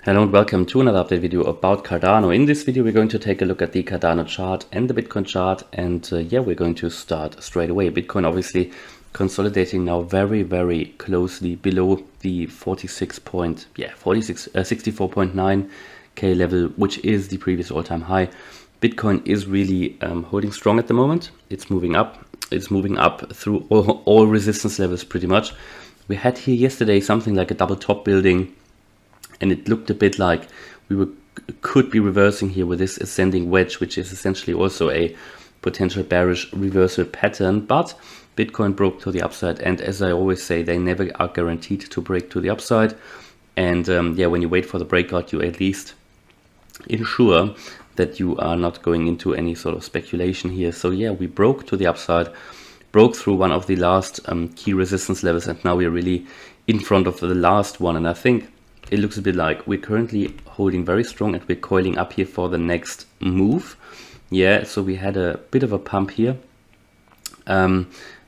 Hello and welcome to another update video about Cardano. In this video we're going to take a look at the Cardano chart and the Bitcoin chart, and we're going to start straight away. Bitcoin obviously consolidating now very closely below the 64.9k level, which is the previous all-time high. Bitcoin is really holding strong at the moment. It's moving up. It's moving up through all resistance levels pretty much. We had here yesterday something like a double top building, and it looked a bit like could be reversing here with this ascending wedge, which is essentially also a potential bearish reversal pattern. But Bitcoin broke to the upside, and as I always say, they never are guaranteed to break to the upside. And when you wait for the breakout, you at least ensure that you are not going into any sort of speculation here. So yeah, we broke to the upside, broke through one of the last key resistance levels, and now we're really in front of the last one. And I think it looks a bit like we're currently holding very strong and we're coiling up here for the next move. Yeah, so we had a bit of a pump here,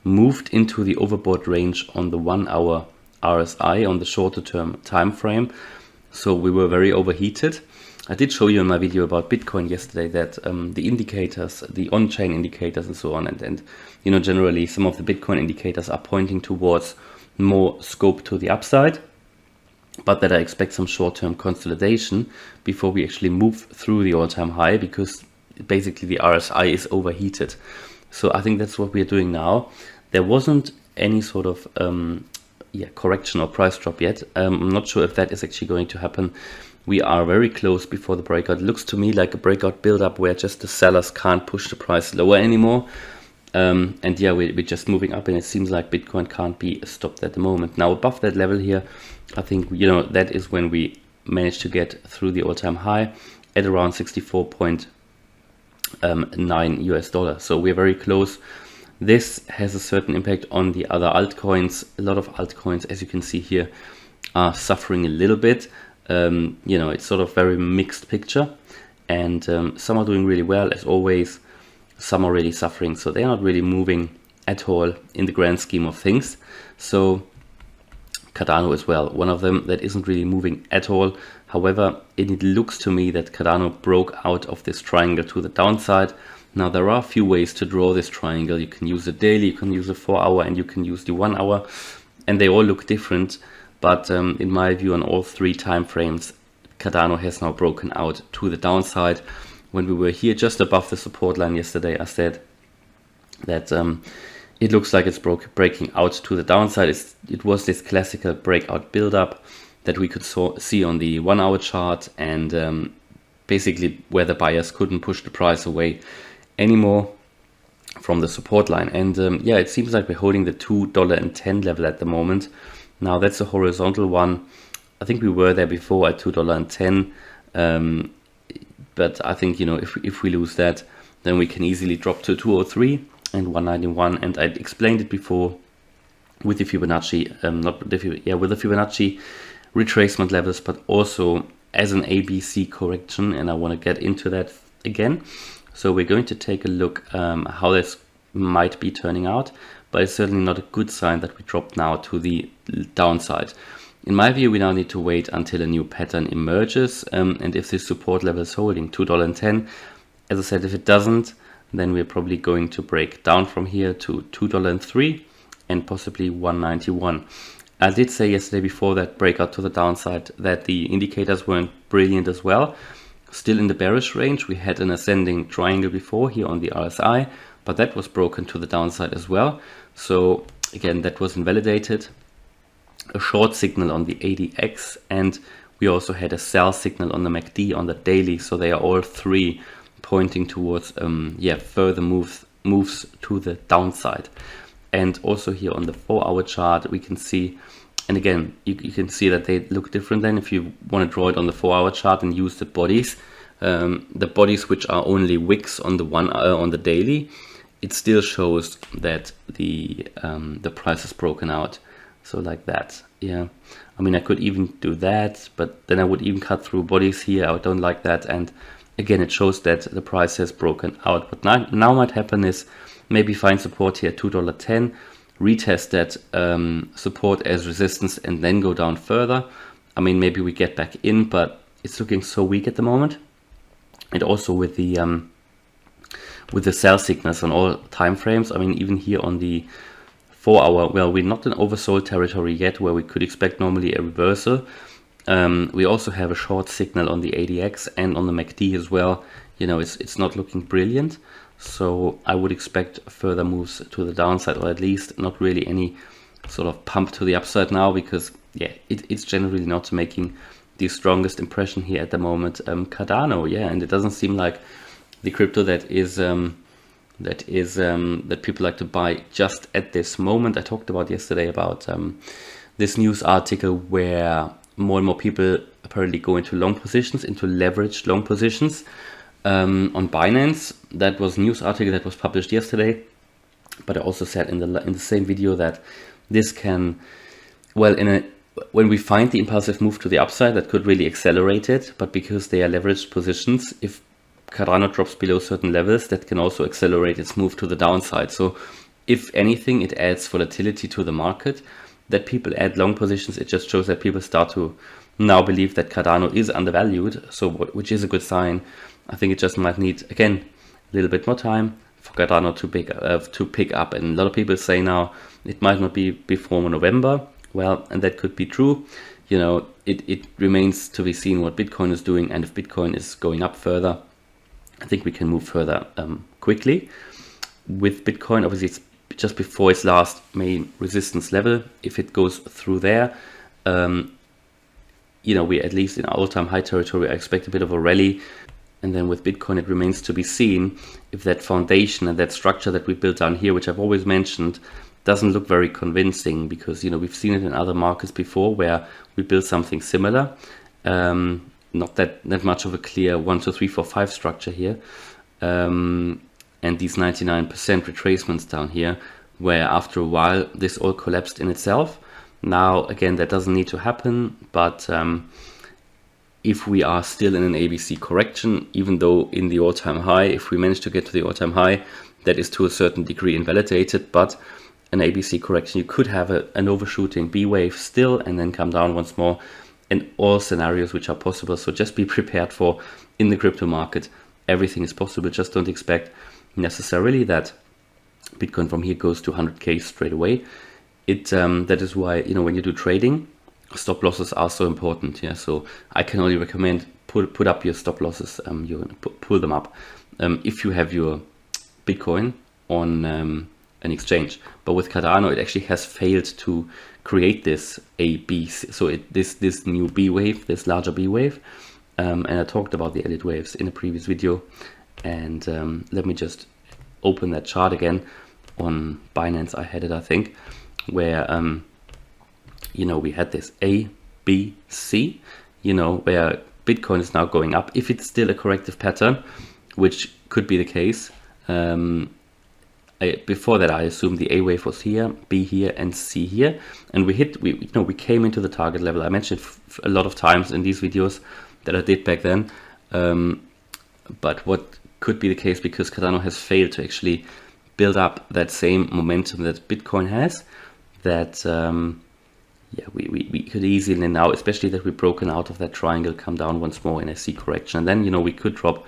moved into the overbought range on the 1 hour RSI on the shorter term time frame. So we were very overheated. I did show you in my video about Bitcoin yesterday that the indicators, the on-chain indicators and so on, and you know, generally some of the Bitcoin indicators are pointing towards more scope to the upside, but that I expect some short-term consolidation before we actually move through the all-time high, because basically the RSI is overheated. So I think that's what we're doing now. There wasn't any sort of correction or price drop yet. I'm not sure if that is actually going to happen. We are very close before the breakout. It looks to me like a breakout build-up where just the sellers can't push the price lower anymore. And yeah, we're just moving up, and it seems like Bitcoin can't be stopped at the moment. Now above that level here, I think, you know, that is when we managed to get through the all-time high at around 64.9 US dollars. So we're very close. This has a certain impact on the other altcoins. A lot of altcoins, as you can see here, are suffering a little bit. You know, it's sort of very mixed picture, and some are doing really well as always. Some are really suffering, so they are not really moving at all in the grand scheme of things. So Cardano as well, one of them that isn't really moving at all. However, it looks to me that Cardano broke out of this triangle to the downside. Now there are a few ways to draw this triangle. You can use a daily, you can use a 4 hour, and you can use the 1 hour, and they all look different. But in my view, on all three time frames, Cardano has now broken out to the downside. When we were here just above the support line yesterday, I said that it looks like it's breaking out to the downside. It was this classical breakout build-up that we could see on the 1 hour chart, and basically where the buyers couldn't push the price away anymore from the support line. And it seems like we're holding the $2.10 level at the moment. Now that's a horizontal one. I think we were there before at $2.10. But I think, you know, if we lose that, then we can easily drop to 203 and 191. And I explained it before with the Fibonacci, with the Fibonacci retracement levels, but also as an ABC correction. And I want to get into that again. So we're going to take a look how this might be turning out, but it's certainly not a good sign that we dropped now to the downside. In my view, we now need to wait until a new pattern emerges, and if this support level is holding $2.10, as I said, if it doesn't, then we're probably going to break down from here to $2.03 and possibly 191. I did say yesterday before that breakout to the downside that the indicators weren't brilliant as well. Still in the bearish range, we had an ascending triangle before here on the RSI, but that was broken to the downside as well. So again, that was invalidated. A short signal on the ADX, and we also had a sell signal on the MACD on the daily. So they are all three pointing towards further moves to the downside. And also here on the 4 hour chart, we can see, and again, you can see that they look different then if you want to draw it on the 4 hour chart and use the bodies which are only wicks on the on the daily. It still shows that the price is broken out. So like that, yeah. I mean, I could even do that, but then I would even cut through bodies here. I don't like that. And again, it shows that the price has broken out. But now might happen is maybe find support here at $2.10, retest that support as resistance, and then go down further. I mean, maybe we get back in, but it's looking so weak at the moment, and also with the sell signals on all time frames. I mean, even here on the 4-hour, well, we're not in oversold territory yet, where we could expect normally a reversal. We also have a short signal on the ADX and on the MACD as well. You know, it's not looking brilliant. So I would expect further moves to the downside, or at least not really any sort of pump to the upside now, because yeah, it's generally not making the strongest impression here at the moment. Cardano, yeah, and it doesn't seem like the crypto that people like to buy just at this moment. I talked about yesterday about this news article where more and more people apparently go into long positions, into leveraged long positions on Binance. That was a news article that was published yesterday. But I also said in the same video that this can, well, when we find the impulsive move to the upside, that could really accelerate it. But because they are leveraged positions, if Cardano drops below certain levels, that can also accelerate its move to the downside. So if anything, it adds volatility to the market. That people add long positions, it just shows that people start to now believe that Cardano is undervalued, so which is a good sign. I think it just might need, again, a little bit more time for Cardano to pick up. And a lot of people say now it might not be before November. Well, and that could be true. You know, it remains to be seen what Bitcoin is doing, and if Bitcoin is going up further, I think we can move further quickly. With Bitcoin, obviously it's just before its last main resistance level. If it goes through there, you know, we at least in our all-time high territory, I expect a bit of a rally. And then with Bitcoin, it remains to be seen if that foundation and that structure that we built down here, which I've always mentioned, doesn't look very convincing, because, you know, we've seen it in other markets before where we built something similar. Not that much of a clear 1, 2, 3, 4, 5 structure here. And these 99% retracements down here, where after a while this all collapsed in itself. Now, again, that doesn't need to happen, but if we are still in an ABC correction, even though in the all-time high, if we manage to get to the all-time high, that is to a certain degree invalidated, but an ABC correction, you could have an overshooting B wave still and then come down once more, in all scenarios which are possible. So just be prepared for, in the crypto market, everything is possible. Just don't expect necessarily that Bitcoin from here goes to 100K straight away. That is why, you know, when you do trading, stop losses are so important. Yeah, so I can only recommend put up your stop losses. You pull them up if you have your Bitcoin on an exchange. But with Cardano, it actually has failed to create this so this new B wave, this larger B wave. And I talked about the Elliott Waves in a previous video. And let me just open that chart again. On Binance, I had it, I think, where you know, we had this A, B, C, you know, where Bitcoin is now going up. If it's still a corrective pattern, which could be the case, before that I assumed the A wave was here, B here, and C here, and we came into the target level. I mentioned a lot of times in these videos that I did back then, but what could be the case, because Cardano has failed to actually build up that same momentum that Bitcoin has, that yeah, we could easily now, especially that we've broken out of that triangle, come down once more in a C correction. And then, you know, we could drop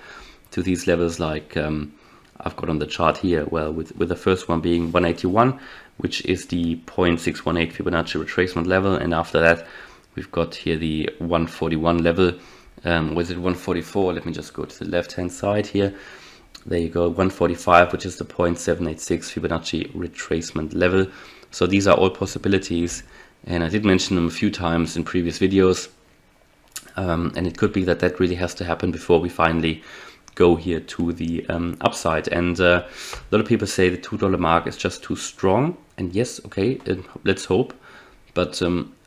to these levels like I've got on the chart here, well, with the first one being 181, which is the 0.618 Fibonacci retracement level. And after that, we've got here the 141 level. Was it 144? Let me just go to the left-hand side here. There you go, 145, which is the 0.786 Fibonacci retracement level. So these are all possibilities. And I did mention them a few times in previous videos. And it could be that really has to happen before we finally go here to the upside. And a lot of people say the $2 mark is just too strong. And yes, okay, let's hope. But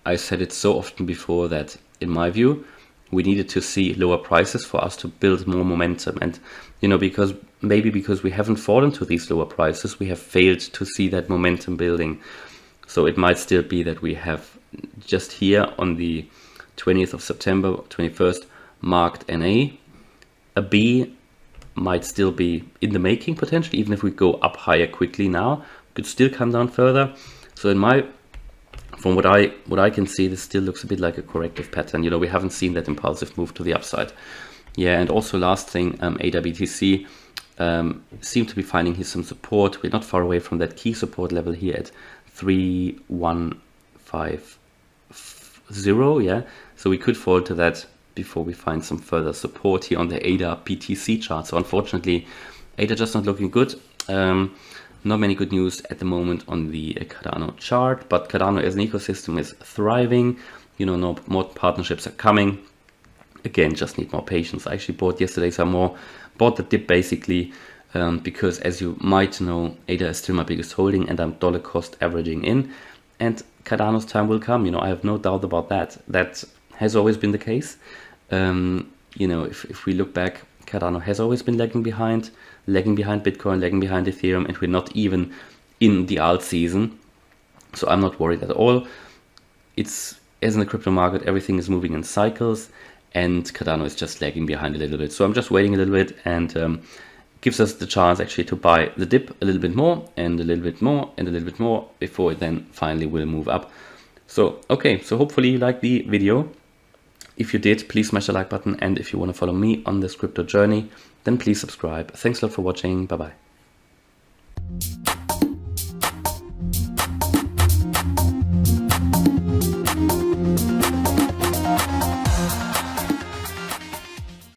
I said it so often before that, in my view, we needed to see lower prices for us to build more momentum. And, you know, because we haven't fallen to these lower prices, we have failed to see that momentum building. So it might still be that we have just here on the 20th of September, 21st, marked an A. A B might still be in the making potentially, even if we go up higher quickly now, could still come down further. So in my from what I can see, this still looks a bit like a corrective pattern. You know, we haven't seen that impulsive move to the upside. Yeah, and also last thing, ADA BTC seem to be finding here some support. We're not far away from that key support level here at 3150. Yeah, so we could fall to that before we find some further support here on the ADA BTC chart. So unfortunately, ADA just not looking good. Not many good news at the moment on the Cardano chart, but Cardano as an ecosystem is thriving. You know, no more partnerships are coming. Again, just need more patience. I actually bought yesterday some more, bought the dip basically, because as you might know, ADA is still my biggest holding and I'm dollar cost averaging in, and Cardano's time will come. You know, I have no doubt about that. That has always been the case. You know, if we look back, Cardano has always been lagging behind Bitcoin, lagging behind Ethereum, and we're not even in the alt season. So I'm not worried at all. It's, as in the crypto market, everything is moving in cycles, and Cardano is just lagging behind a little bit. So I'm just waiting a little bit, and gives us the chance actually to buy the dip a little bit more, and a little bit more, and a little bit more, before it then finally will move up. So, okay, so hopefully you liked the video. If you did, please smash the like button, and if you want to follow me on this crypto journey, then please subscribe. Thanks a lot for watching. Bye bye.